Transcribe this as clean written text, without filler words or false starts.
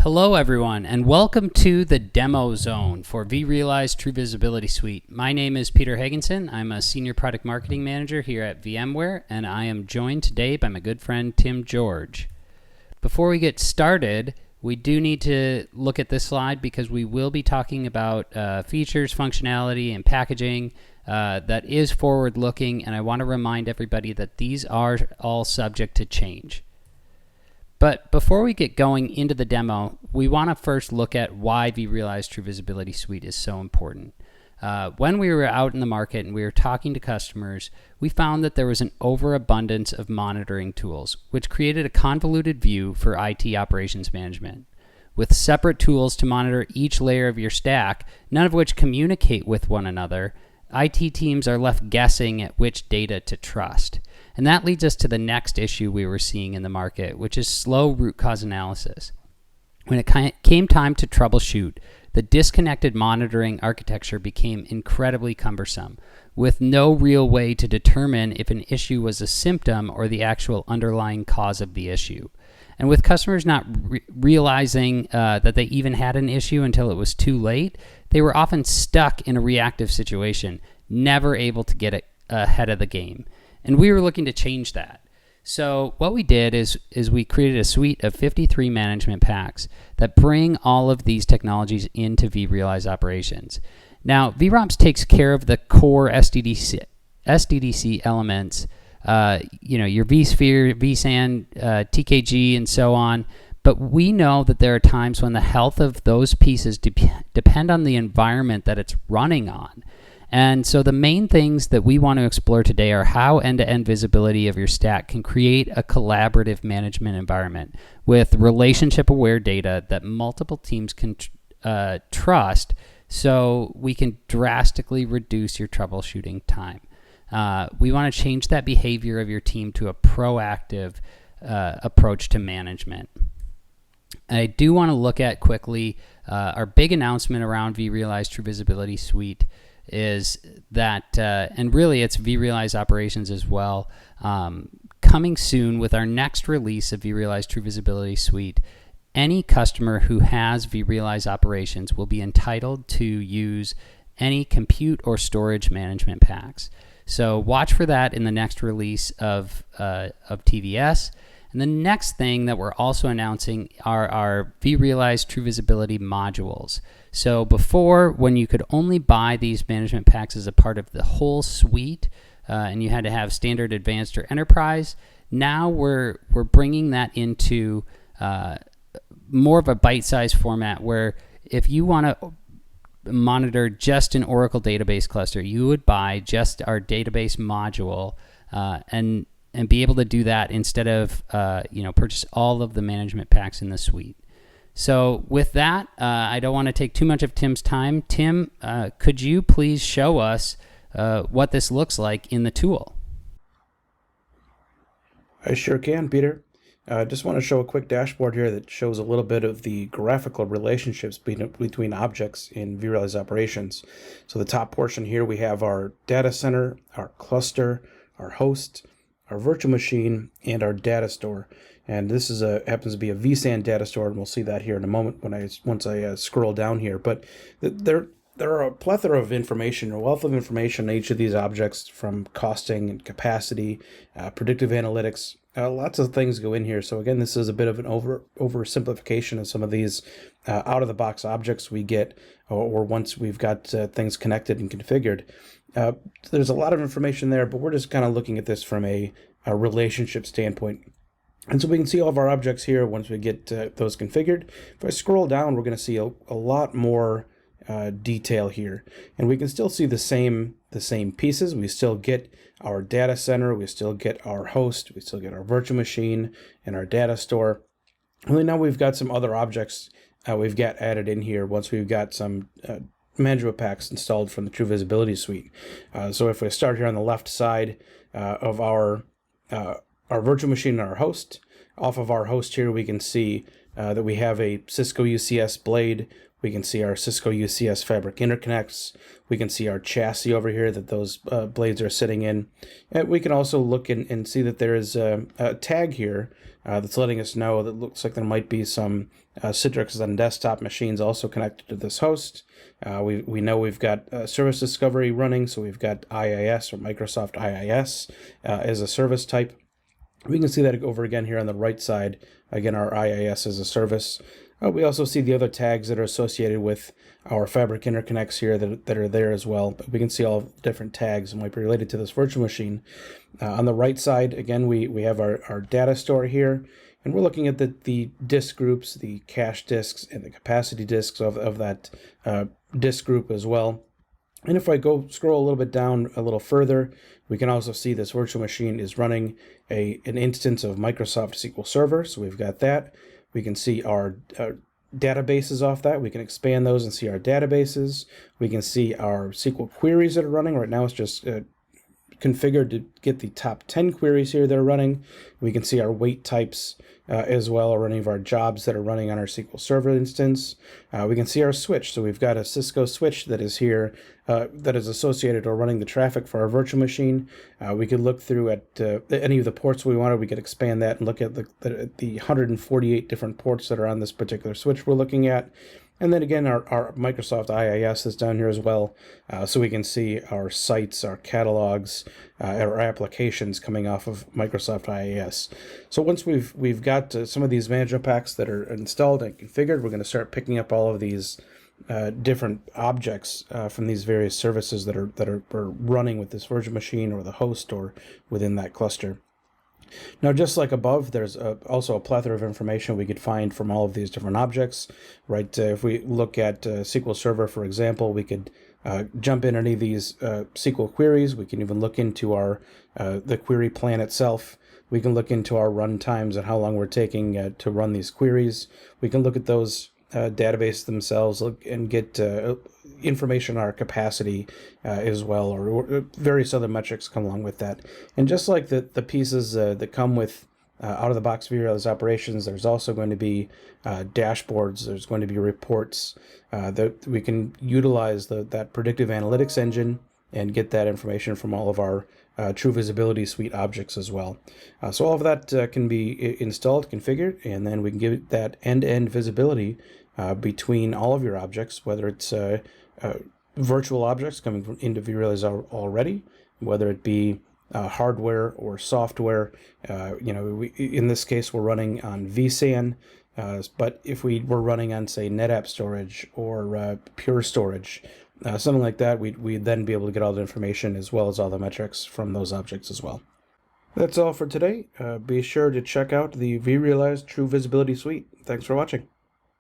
Hello everyone, and welcome to the Demo Zone for VRealize True Visibility Suite. My name is Peter Hagenson. I'm a Senior Product Marketing Manager here at VMware, and I am joined today by my good friend Tim George. Before we get started, we do need to look at this slide because we will be talking about features, functionality, and packaging that is forward-looking, and I want to remind everybody that these are all subject to change. But before we get going into the demo, we want to first look at why VRealize True Visibility Suite is so important. When we were out in the market and we were talking to customers, we found that there was an overabundance of monitoring tools, which created a convoluted view for IT operations management. With separate tools to monitor each layer of your stack, none of which communicate with one another, IT teams are left guessing at which data to trust. And that leads us to the next issue we were seeing in the market, which is slow root cause analysis. When it came time to troubleshoot, the disconnected monitoring architecture became incredibly cumbersome, with no real way to determine if an issue was a symptom or the actual underlying cause of the issue. And with customers not realizing that they even had an issue until it was too late, they were often stuck in a reactive situation, never able to get ahead of the game. And we were looking to change that. So what we did is we created a suite of 53 management packs that bring all of these technologies into VRealize operations. Now, VROPS takes care of the core SDDC elements, your vSphere, vSAN, TKG, and so on. But we know that there are times when the health of those pieces depend on the environment that it's running on. And so the main things that we want to explore today are how end-to-end visibility of your stack can create a collaborative management environment with relationship-aware data that multiple teams can trust, so we can drastically reduce your troubleshooting time. We want to change that behavior of your team to a proactive approach to management. I do want to look at quickly our big announcement around VRealize True Visibility Suite is that, and really it's VRealize Operations as well, coming soon with our next release of VRealize True Visibility Suite. Any customer who has VRealize Operations will be entitled to use any compute or storage management packs. So watch for that in the next release of TVS. And the next thing that we're also announcing are our VRealize True Visibility modules. So before, when you could only buy these management packs as a part of the whole suite, and you had to have standard, advanced, or enterprise, now we're bringing that into more of a bite-sized format where if you want to monitor just an Oracle database cluster, you would buy just our database module and be able to do that instead of purchase all of the management packs in the suite. So with that, I don't want to take too much of Tim's time. Tim, could you please show us what this looks like in the tool? I sure can, Peter. I just want to show a quick dashboard here that shows a little bit of the graphical relationships between objects in VRealize Operations. So the top portion here, we have our data center, our cluster, our host, our virtual machine, and our data store. And this is happens to be a vSAN data store, and we'll see that here in a moment once I scroll down here. But there are a plethora of information, a wealth of information on each of these objects, from costing and capacity, predictive analytics. Lots of things go in here. So again, this is a bit of an oversimplification of some of these out-of-the-box objects we get, or once we've got things connected and configured. There's a lot of information there, but we're just kind of looking at this from a relationship standpoint. And so we can see all of our objects here once we get those configured. If I scroll down, we're going to see a lot more detail here. And we can still see the same pieces. We still get our data center, we still get our host, we still get our virtual machine and our data store. Only now we've got some other objects we've got added in here once we've got some management packs installed from the True Visibility Suite. So if we start here on the left side of our virtual machine and our host, off of our host here we can see that we have a Cisco UCS blade. We can see our Cisco UCS fabric interconnects. We can see our chassis over here that those blades are sitting in. And we can also look and see that there is a tag here that's letting us know that looks like there might be some Citrix is on desktop machines also connected to this host. We know we've got service discovery running, so we've got IIS or Microsoft IIS as a service type. We can see that over again here on the right side. Again, our IIS as a service. We also see the other tags that are associated with our Fabric interconnects here that are there as well. But we can see all different tags that might be related to this virtual machine. On the right side, again, we have our data store here. And we're looking at the disk groups, the cache disks, and the capacity disks of that disk group as well. And if I scroll a little bit down a little further, we can also see this virtual machine is running an instance of Microsoft SQL Server. So we've got that. We can see our databases off that. We can expand those and see our databases. We can see our SQL queries that are running. Right now it's just configured to get the top 10 queries here that are running. We can see our weight types as well, or any of our jobs that are running on our SQL Server instance. We can see our switch. So we've got a Cisco switch that is here that is associated or running the traffic for our virtual machine. We could look through at any of the ports we wanted. We could expand that and look at the 148 different ports that are on this particular switch we're looking at. And then again, our Microsoft IIS is down here as well, so we can see our sites, our catalogs, our applications coming off of Microsoft IIS. So once we've got some of these management packs that are installed and configured, we're going to start picking up all of these different objects from these various services that are running with this virtual machine or the host or within that cluster. Now, just like above, there's also a plethora of information we could find from all of these different objects, right? If we look at SQL Server, for example, we could jump in any of these SQL queries. We can even look into our the query plan itself. We can look into our run times and how long we're taking to run these queries. We can look at those databases themselves and get information on our capacity as well, or various other metrics come along with that. And just like the pieces that come with out-of-the-box vRealize operations, there's also going to be dashboards, there's going to be reports that we can utilize that predictive analytics engine and get that information from all of our True Visibility Suite objects as well. So all of that can be installed, configured, and then we can give that end-to-end visibility between all of your objects, whether it's virtual objects coming into vRealize already, whether it be hardware or software. In this case, we're running on vSAN, but if we were running on, say, NetApp storage or Pure Storage, something like that, we'd then be able to get all the information as well as all the metrics from those objects as well. That's all for today. Be sure to check out the vRealize True Visibility Suite. Thanks for watching.